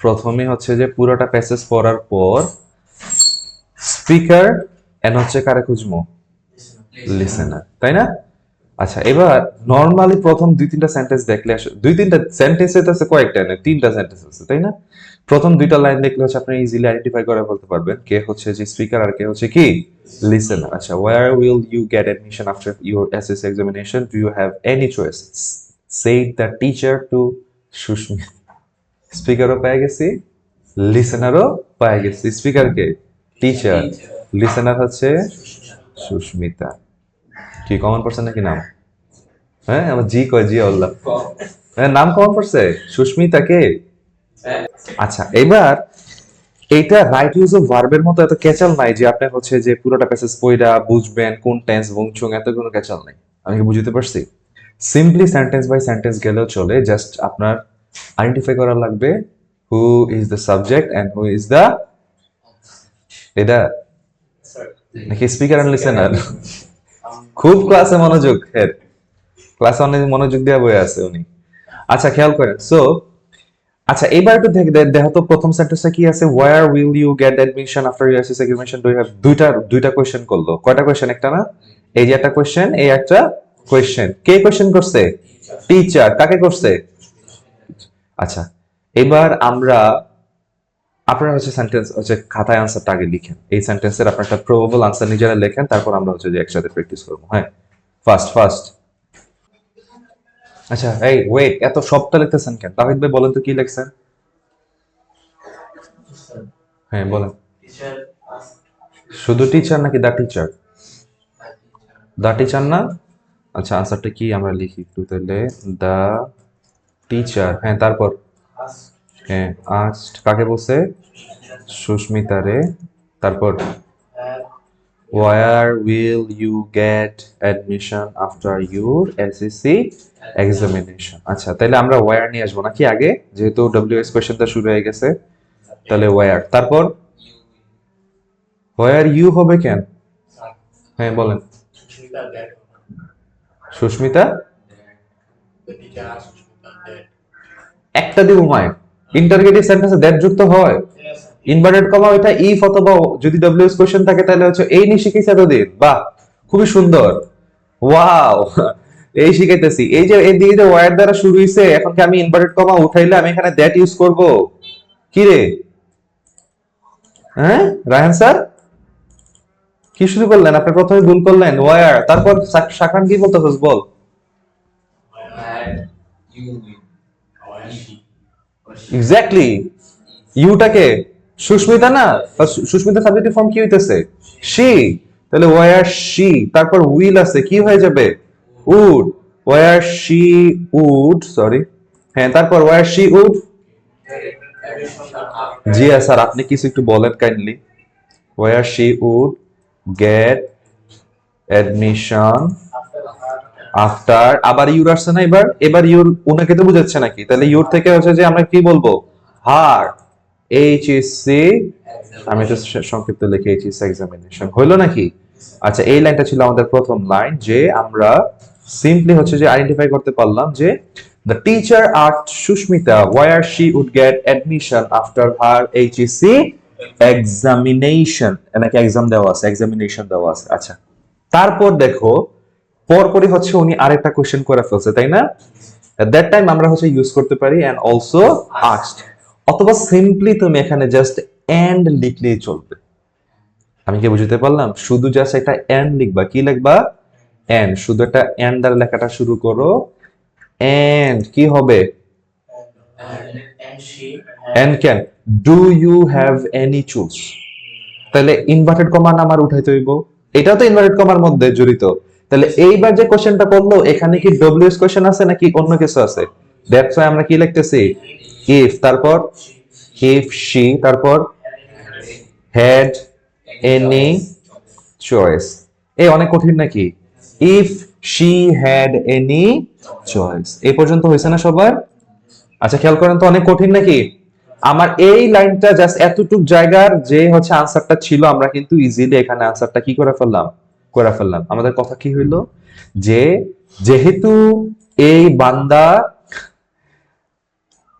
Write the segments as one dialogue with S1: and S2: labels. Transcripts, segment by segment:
S1: প্রথমে হচ্ছে যে পুরোটা প্যাসেজ পড়ার পর স্পিকার এন্ড হচ্ছে কারে খুঁজবো, লিসেনার, তাই না? আচ্ছা, এবার নরমালি প্রথম দুই তিনটা সেন্টেন্স দেখলে দুই তিনটা সেন্টেন্স আছে, কয়েকটা না, তিনটা সেন্টেন্স আছে, তাই না? প্রথম দুইটা লাইন দেখলে হচ্ছে আপনি ইজিলি আইডেন্টিফাই করে বলতে পারবেন কে হচ্ছে যে স্পিকার আর কে হচ্ছে কি লিসেনার। আচ্ছা, where will you get admission after your SSC examination? Do you have any choice? Said the teacher to Susmita. স্পিকারও পেয়ে গেছি, লিসেনারও পেয়ে গেছি। স্পিকার কে? টিচার। লিসেনার হচ্ছে সুস্মিতা। কি কমন পড়ছে নাকি নাম? হ্যাঁ, আমার জি কয়, জি আল্লাহ। হ্যাঁ, নাম কমন পড়ছে সুস্মিতা কে? আচ্ছা, এবার এটা রাইট ইউজ অফ ভার্বের মতো এত ক্যাচাল নাই যে আপনি হচ্ছে যে পুরোটা প্যাসেজ পড়া বুঝবেন কোন টেন্স বংচুং, এত কোনো ক্যাচাল নাই। আমি কি বুঝতে পারছি? সিম্পলি সেন্টেন্স বাই সেন্টেন্স গেলেও চলে, জাস্ট আপনার আইডেন্টিফাই করা লাগবে who is the subject and who is the, এটা নাকি স্পিকার এন্ড লিসেনার। খুব ক্লাসে মনোযোগ, হেড ক্লাসে অনেক মনোযোগ দেওয়া বই আছে উনি। আচ্ছা, খেয়াল করেন। সো আচ্ছা, এবার একটু দেখো তো প্রথম সেন্টেন্সটা কি আছে, where will you get admission after your SSC examination? Do you have দুইটা কোশ্চেন করলো, কয়টা কোশ্চেন? একটা না, এই যে একটা কোশ্চেন, এই একটা কোশ্চেন। কে কোশ্চেন করছে? টিচার। কাকে করছে? আচ্ছা, এবার আমরা আপনারা হচ্ছে সেন্টেন্স হচ্ছে খাতায় আনসারটা আগে লিখেন, এই সেন্টেন্সের আপনার একটা প্রবাবল আনসার নিজেরা লেখেন, তারপর আমরা হচ্ছে যে একসাথে প্র্যাকটিস করবো। হ্যাঁ, ফার্স্ট। আচ্ছা, এই ওয়েট, এত সবটা লিখতেছেন কেন? তাহিদ ভাই বলেন তো কি লিখছেন? হ্যাঁ বলেন। শুধু টিচার নাকি দা টিচার? দা টিচার না? আচ্ছা, আনসারটা কি আমরা লিখি একটু তাহলে। দা টিচার, হ্যাঁ, তারপর হ্যাঁ আস্কড কাকে বলছে? সুস্মিতারে। তারপর where will you get admission after your SSC examination? আচ্ছা, তাহলে আমরা where নিয়ে আসবো নাকি আগে, যেহেতু WS কোশ্চেনটা শুরু হয়ে গেছে, তাহলে where। তারপর where you হবে কেন? হ্যাঁ বলেন। সুস্মিতা একটা দিব মায়, ইন্টারগেটিভ সেন্টেন্সে দ্যাট যুক্ত হয়, ইনভার্টেড কমা ওইটা ইফ অথবা যদি ডব্লিউএস কোশ্চেন থাকে তাহলে হচ্ছে এই নিয়ে শিখেছি এতদিন। বাহ, খুবই সুন্দর, ওয়াও। এই শিখাইতেছি, এই যে এই দিকে যে ওয়ার্ড দ্বারা শুরু হইছে, এখন কি আমি ইনভার্টেড কমা উঠাইলে আমি এখানে দ্যাট ইউজ করব? কি রে, হ্যাঁ রায়হান স্যার কি শুরু করলেন? আপনি প্রথমে ভুল করলেন ওয়ার, তারপর শাখান কি বলতে হোস বল। এক্স্যাক্টলি, ইউটাকে সুস্মিতা না, সুস্মিতা সাবজেক্টিভ ফর্ম কি হইতেছে? শি। তাহলে ওয়ার শি, তারপর উইল আছে, কি হয়ে যাবে? Would. Where she would, sorry, হ্যাঁ, তারপর ওয়ার শি উড। জি স্যার, আপনি কিছু একটু বলেন kindly. Where she would get admission after, আবার ইউর আসছে না, এবার ইউর উনাকে তো বুঝাচ্ছে নাকি? তাহলে ইউর থেকে হচ্ছে যে আমরা কি বলবো? হার এইচএসসি, আমি তো সংক্ষিপ্ত লিখে এইচএসসি এক্সামিনেশন, হইলো নাকি? আচ্ছা, এই লাইনটা ছিল আমাদের প্রথম লাইন, যে আমরা সিম্পলি হচ্ছে যে আইডেন্টিফাই করতে পারলাম যে the teacher asked Shushmita where she would get admission after her HSC examination, নাকি এক্সাম দেওয়া আছে, এক্সামিনেশন দেওয়া আছে। আচ্ছা, তারপর দেখো পরপরই হচ্ছে উনি আরেকটা কোশ্চেন করে ফেলছে, তাই না? at that time আমরা হচ্ছে ইউজ করতে পারি and also asked, অথবা সিম্পলি তুমি এখানে জাস্ট এন্ড লিখলেই চলবে। আমি কি বুঝতে পারলাম? শুধু জাস্ট একটা এন্ড লিখবা, কি লিখবা? এন্ড, শুধু একটা এন্ড দ্বারা লেখাটা শুরু করো। এন্ড কি হবে? And can, do you have any choose, তাহলে ইনভার্টেড কমা নামার উঠাইতে হইব, এটাও তো ইনভার্টেড কমার মধ্যে জড়িত। তাহলে এইবার যে কোশ্চেনটা করলো, এখানে কি ডব্লিউএস কোশ্চেন আছে নাকি অন্য কিছু আছে? দ্যাটস ওয়াই আমরা কি লিখতেছি ইফ, তারপর ইফ শি, তারপর হ্যাড এনি চয়েস। এই অনেক কঠিন নাকি? If she had any choice, এই পর্যন্ত হয়েছে না সবার? আচ্ছা, খেয়াল করেন তো, অনেক কঠিন নাকি? আমার এই লাইনটা জাস্ট এতটুক জায়গার যে হচ্ছে আনসারটা ছিল, আমরা কিন্তু ইজিলি এখানে আনসারটা কি করে ফেললাম। আমাদের কথা কি হইলো, যে যেহেতু এই বান্দা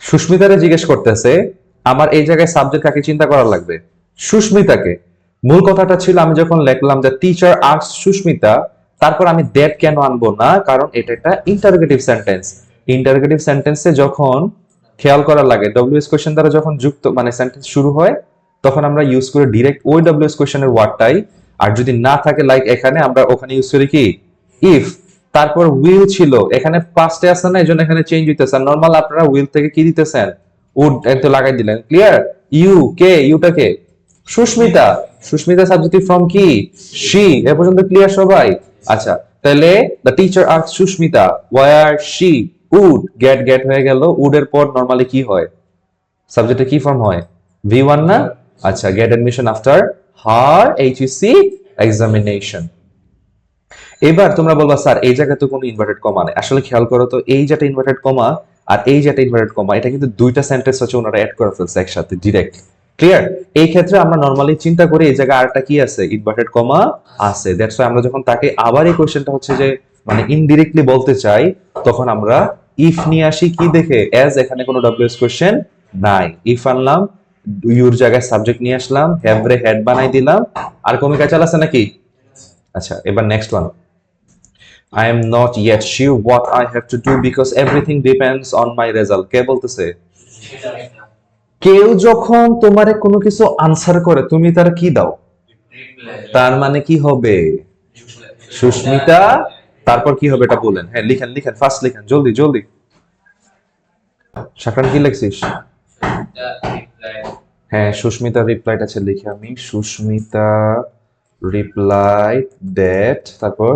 S1: সুস্মিতারে জিজ্ঞেস করতেছে আমার এই জায়গায় সাবজেক্ট কাকে চিন্তা করা লাগবে? সুস্মিতাকে। মূল কথাটা ছিল আমি যখন লিখলাম যে টিচার আস্কড সুস্মিতা, তারপর আমি দ্যাট কেন আনবো না, কারণ এটা একটা ইন্টারোগেটিভ সেন্টেন্স। ইন্টারোগেটিভ সেন্টেন্সে যখন খেয়াল করা লাগে ডব্লিউএস কোশ্চেন দ্বারা যখন যুক্ত মানে সেন্টেন্স শুরু হয়, তখন আমরা ইউজ করি ডিরেক্ট ওই ডব্লিউএস কোশ্চেনের ওয়ার্ডটাই। আর যদি না থাকে লাইক এখানে, আমরা ওখানে ইউজ করি কি ইফ। তারপর উইল ছিল, এখানে পাস্টে আছে না, এজন্য এখানে চেঞ্জ হইতেছে। নরমাল আপনারা উইল থেকে কি দিতেছেন, উড এত লাগাই দিলেন। ক্লিয়ার? ইউ কে, ইউটা কে? সুস্মিতা। সুস্মিতা সাবজেক্টিভ ফ্রম কি? শি। এ পর্যন্ত ক্লিয়ার সবাই? আচ্ছা, তাহলে the teacher asked Sushmita where she would get, get হয়ে গেল। উড এর পর নরমালি কি হয়? সাবজেক্টে কি ফর্ম হয়? V1 না? আচ্ছা, gate admission after her HEC examination. এবার তোমরা বলবা স্যার এই জায়গায় তো কোনো ইনভার্টেড কমা নেই। আসলে খেয়াল করো তো, এই যেটা ইনভার্টেড কমা আর এই যেটা ইনভার্টেড কমা, এটা কিন্তু দুইটা সেন্টেন্স হচ্ছে ওনারা অ্যাড করে ফেলছে একসাথে ডিরেক্ট। ক্লিয়ার? এই ক্ষেত্রে আমরা নরমালি চিন্তা করি এই জায়গায় আরেকটা কি আছে, ইনভার্টেড কমা আছে। দ্যাটস ওয়াই আমরা যখন তাকে আবার এই কোশ্চেনটা হচ্ছে যে মানে ইনডিরেক্টলি বলতে চাই, তখন আমরা ইফ নিয়ে আসি কি দেখে, অ্যাজ এখানে কোনো ডব্লিউএস কোশ্চেন নাই। ইফ আনলাম, ইউর জায়গায় সাবজেক্ট নিয়ে আসলাম, হ্যাভ রে হেড বানাই দিলাম। আর কোনো ক্যাচাল আছে নাকি? আচ্ছা, এবার next one. I am not yet sure what I have to do because everything depends on my result. কে বলতেছে? কেউ যখন তোমারে কোনো কিছু আনসার করে, তুমি তার কি দাও? তার মানে কি হবে? সুস্মিতা। তারপর কি হবে এটা বলেন। হ্যাঁ, লিখেন লিখেন, ফার্স্ট লিখেন, জলদি জলদি। সাকরান কি লিখছিস? হ্যাঁ, সুস্মিতা রিপ্লাইড আছে লিখে আমি। সুস্মিতা রিপ্লাইড দ্যাট, তারপর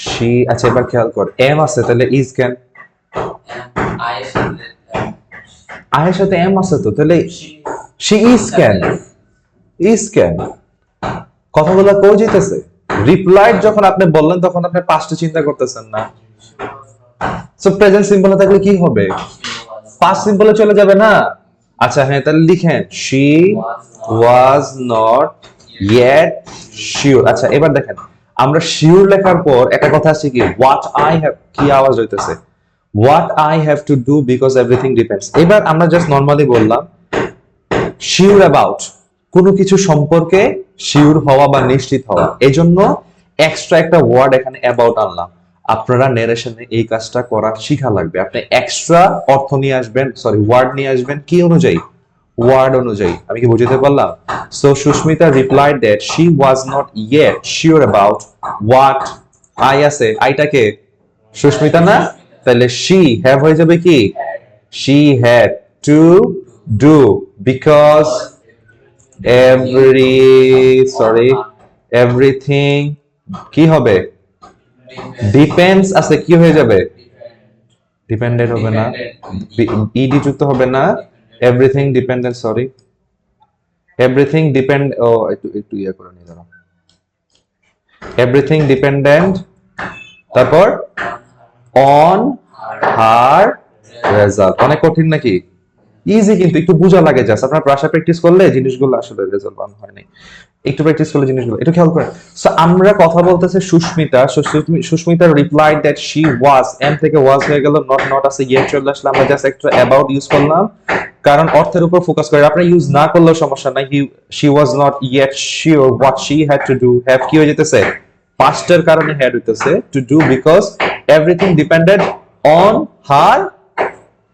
S1: she। আচ্ছা, এবার খেয়াল কর, এম আছে, তাহলে ইজ কেন? আয়ের সাথে এম আছে তো, তাহলে she is কেন? ইজ কেন? কথাগুলো কই যেতেছে? রিপ্লাইড যখন আপনি বললেন তখন আপনি পাস্টে চিন্তা করতেছেন না। সো প্রেজেন্ট সিম্পলে থাকলে কি হবে? পাস্ট সিম্পলে চলে যাবে না? আচ্ছা হ্যাঁ, তাহলে লিখেন she was not yet sure। আচ্ছা, এবার দেখেন, আমরা শিওর লেখার পর একটা কথা আছে কি, হোয়াট আই হ্যাভ, কি আওয়াজ হইতেছে, what I have to do because everything depends. এবার আমরা জাস্ট নরমালি বললাম শিওর অ্যাবাউট, কোনো কিছু সম্পর্কে শিওর হওয়া বা নিশ্চিত হওয়া, এজন্য এক্সট্রা একটা ওয়ার্ড এখানে অ্যাবাউট আনলাম। আপনারা নেরেশনে এই কাজটা করা শিখা লাগবে। আপনি এক্সট্রা অর্থ নিয়ে আসবেন, সরি ওয়ার্ড নিয়ে আসবেন কি অনুযায়ী? ওয়ার্ড অনুযায়ী। আমি কি বুঝতে পারলাম? So Sushmita replied that she was not yet sure about what I আছে, আইটাকে সুস্মিতা না? তাহলে শি হ্যাভ হয়ে যাবে কি? She had to do because everything কি হবে? ডিপেন্ডস আছে, কি হয়ে যাবে? ডিপেন্ডেন্ট হবে না, ইডি যুক্ত হবে না, everything dependent, sorry everything depend, ও একটু একটু ইয়া করে নিয়ে দাঁড়াও। এভরিথিং ডিপেন্ডেন্ট, তারপর অন হার রেজাল্ট। অনেক কঠিন নাকি? ইজি, কিন্তু একটু বোঝা লাগে। জাস্ট আপনার ভাষা প্র্যাকটিস করলে জিনিসগুলো আসলে রেজাল্ট বান হয় নাই। একটু প্র্যাকটিস করলে জিনিসগুলো একটু খেয়াল করেন। সো আমরা কথা বলতেছে Sushmita. Sushmita replied that she was, এম থেকে ওয়াজ হয়ে গেল, নট নট আছে, ইয়েট চলে আসলে, আমরা জাস্ট একটু অ্যাবাউট ইউজ করলাম, কারণ অর্থের উপর ফোকাস করে। আপনি ইউজ না করলেও সমস্যা নাই। She was not yet sure what she had to do, have কি হয়ে যেতেছে? পাস্টের কারণে হ্যাড হইতেছে, to do because everything depended on her.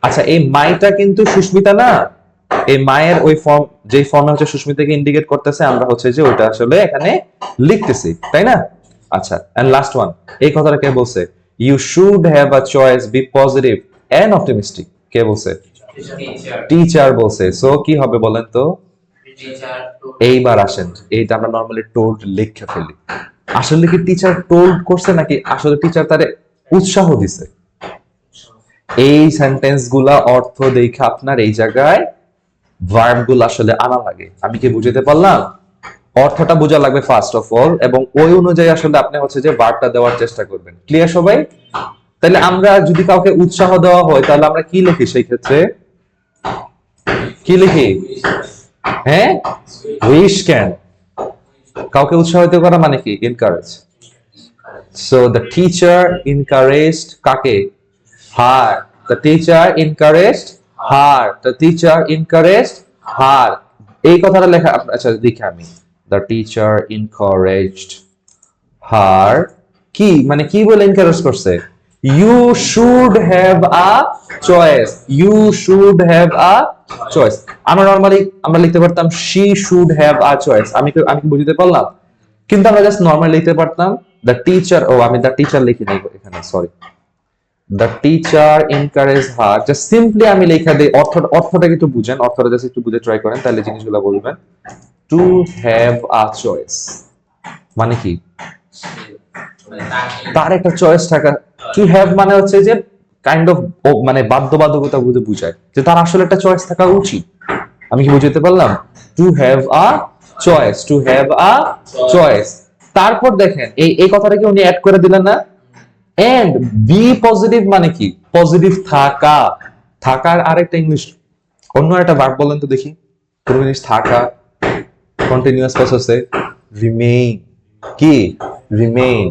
S1: আচ্ছা, এই মাইটা কিন্তু সুস্মিতা না, এই মায়ের ওই ফর্ম, যে ফর্মে হচ্ছে সুস্মিতাকে ইন্ডিকেট করতেছে, আমরা হচ্ছে যে ওইটা আসলে এখানে লিখতেছি, তাই না? আচ্ছা, এন্ড লাস্ট ওয়ান, এই কথাটা কে বলছে? You should have a choice, be positive and optimistic. কে বলছে? টিচার বলছে। সো কি হবে বলেন তো? এইবার আসেন, এইটা আমরা নরমালি টোল্ড লিখে ফেলি। আসলে কি টিচার টোল্ড করছে নাকি আসলে টিচার তারে উৎসাহ দিছে? এই সেন্টেন্স গুলা অর্থ দেখে আপনার এই জায়গায় ভার্ব গুলো আসলে আনা লাগে। আমি কি বুঝতে পারলাম? অর্থটা বোঝা লাগবে ফার্স্ট অফ অল, এবং ওই অনুযায়ী আসলে আপনি হচ্ছে যে ভার্বটা দেওয়ার চেষ্টা করবেন। ক্লিয়ার সবাই? তাহলে আমরা যদি কাউকে উৎসাহ দেওয়া হয়, তাহলে আমরা কি লিখি সেই ক্ষেত্রে? কি লিখি? হ্যাঁ, উইশ ক্যান। কাউকে উৎসাহিত করা মানে কি? Encourage. So the teacher encouraged কাকে? Her. The teacher encouraged her, the teacher encouraged her. এই কথাটা লেখা, আচ্ছা লিখে আমি, দ্য টিচার এনকারেজড হার, কি মানে কি বলে এনকারেজ করছে? You should have a choice, you should have a choice. আমরা নরমালি আমরা লিখতে পারতাম she should have a choice, আমি কি বুঝতে পারলাম? কিন্তু আমরা জাস্ট নরমালি লিখতে পারতাম দ্য টিচার, ও আমি দ্য টিচার লিখি নাই এখানে, sorry, the teacher encourage her, just simply আমি লেখা দিই, অর্থটা একটু বুঝেন, অর্থটা জাস্ট একটু বুঝে ট্রাই করেন, তাহলে জিনিসগুলো বলবেন। টু হ্যাভ আ চয়েস মানে কি? তার একটা চয়েস থাকা। টু হ্যাভ মানে হচ্ছে যে কাইন্ড অফ মানে বাধ্যবাধকতা বুঝায় যে তার আসলে একটা চয়েস থাকা উচিত। আমি কি বুঝতে পারলাম? To have a choice, to have a choice. তারপর দেখেন এই কথাটা কি উনি অ্যাড করে দিলেন না? এন্ড বি পজিটিভ মানে কি? পজিটিভ থাকা। থাকার আরেকটা ইংলিশ অন্য একটা ভার্ব বলেন তো দেখি, কোন জিনিস থাকা কন্টিনিউয়াস প্রসেসে রিমেইন, কি remain.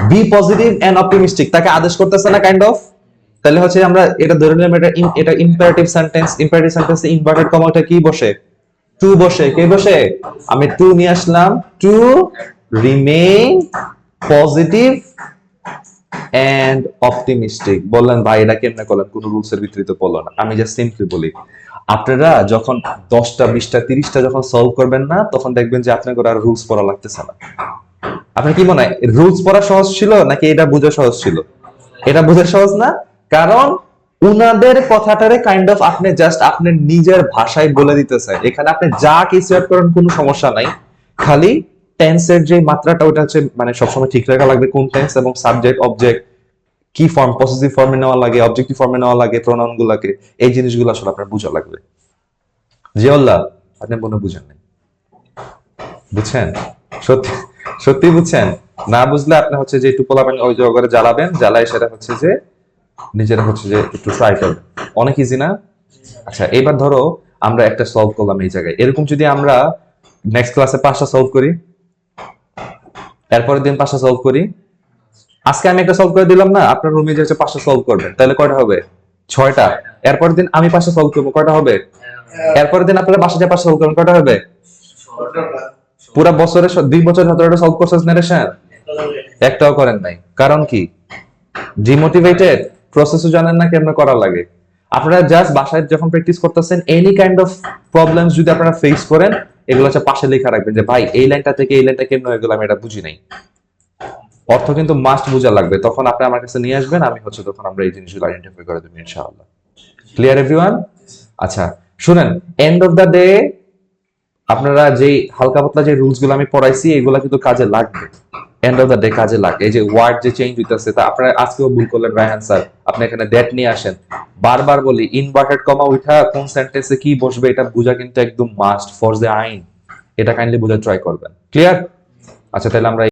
S1: Be positive and optimistic, তাকে আদেশ করতেছে না কাইন্ড অফ। তাহলে হচ্ছে আমরা এটা ধরে নিলাম এটা ইম্পারেটিভ সেন্টেন্স। ইম্পারেটিভ সেন্টেন্সে ইনভার্টেড কমাটা কি বসে? টু বসে। কে বসে? আমি টু নিয়ে আসলাম, to remain positive and optimistic. বললেন ভাই এটা কেমনে করলেন, কোন রুলস এর ভিতরে তো বললো না। আমি জাস্ট সিম্পলি বলি, আপনারা যখন 10টা 20টা 30টা যখন সলভ করবেন না, তখন দেখবেন যে আপনাকে আর রুলস পড়া লাগতেছে না। আপনার কি মনে হয় রুলস পড়া সহজ ছিল নাকি এটা বোঝা সহজ ছিল? এটা বোঝা সহজ না, কারণ উনাদের কথাটারে কাইন্ড অফ আপনি জাস্ট আপনার নিজের ভাষায় বলে দিতেছেন। এখানে আপনি যা কিছু অ্যাড করেন কোনো সমস্যা নাই, খালি টেন্সের যে মাত্রাটা ওটা হচ্ছে মানে সবসময় ঠিক রাখা লাগবে। কোন টেন্স এবং সাবজেক্ট অবজেক্ট কি ফর্ম, পসেসিভ ফর্মে নেওয়া লাগে, অবজেক্টিভ ফর্মে নেওয়া লাগে, প্রোনাউন গুলাকে, এই জিনিসগুলো আসলে আপনার বোঝা লাগবে। জিয়াউল্লাহ আপনি মনে বুঝেন নাই, বুঝছেন? সত্যি সত্যি বুঝছেন? না বুঝলে আপনি হচ্ছে যে একটু পোলাবেন, ওই করে জ্বালাবেন, জ্বালাই সেটা হচ্ছে যে নিজেরা হচ্ছে যে একটু ট্রাই করবেন। অনেক ইজি না? আচ্ছা এবার ধরো আমরা একটা সলভ করলাম এই জায়গায়, এরকম যদি আমরা নেক্সট ক্লাসে 5টা সলভ করি, এরপরের দিন 5টা সলভ করি, আজকে আমি একটা সলভ করে দিলাম না, আপনার রুমে যে 5টা সলভ করবেন, তাহলে কয়টা হবে? 6টা। এরপরের দিন আমি 5টা সলভ করবো, কয়টা হবে? এরপরের দিন আপনারা বাসায় যে 5টা সলভ করবেন, কয়টা হবে? পুরা বছরে 2 বছর 17টা সলভ করছেন নারেশন, একটাও করেন নাই। কারণ কি? ডিমোটিভেটেড, প্রসেসও জানেন না কেমনে করা লাগে। আপনারা জাস্ট বাসায় যখন প্র্যাকটিস করতেছেন, এনি কাইন্ড অফ প্রবলেমস যদি আপনারা ফেস করেন, এগুলো হচ্ছে পাশে লেখা রাখবেন যে ভাই এই লাইনটা থেকে এই লাইনটা কেমনে হয়ে গেল, আমি এটা বুঝি নাই। অর্থ কিন্তু মাস্ট বোঝা লাগবে, তখন আপনি আমার কাছে নিয়ে আসবেন, আমি হচ্ছে তখন আমরা এই জিনিসগুলো আইডেন্টিফাই করে দেবো ইনশাআল্লাহ। Clear everyone? আচ্ছা শুনেন, এন্ড অফ দা ডে আপনারা যে হালকা পাতলা যে রুলস গুলো আমি পড়াইছি, এগুলা কিন্তু কাজে লাগবে। এন্ড অফ দা ডে কাজে লাগে। এই যে ওয়ার্ড যে চেঞ্জ হইতেছে, তা আপনারা আজকেও ভুল করলেন রায়হান স্যার, আপনি এখানে দ্যাট নিয়ে আসেন। বারবার বলি ইনভার্টেড কমা উঠা কোন সেন্টেন্সে কি বসবে এটা বোঝা কিন্তু একদম মাস্ট ফর দ্য আইন। এটা কাইন্ডলি বোঝা ট্রাই করবেন। ক্লিয়ার? আচ্ছা তাহলে আমরা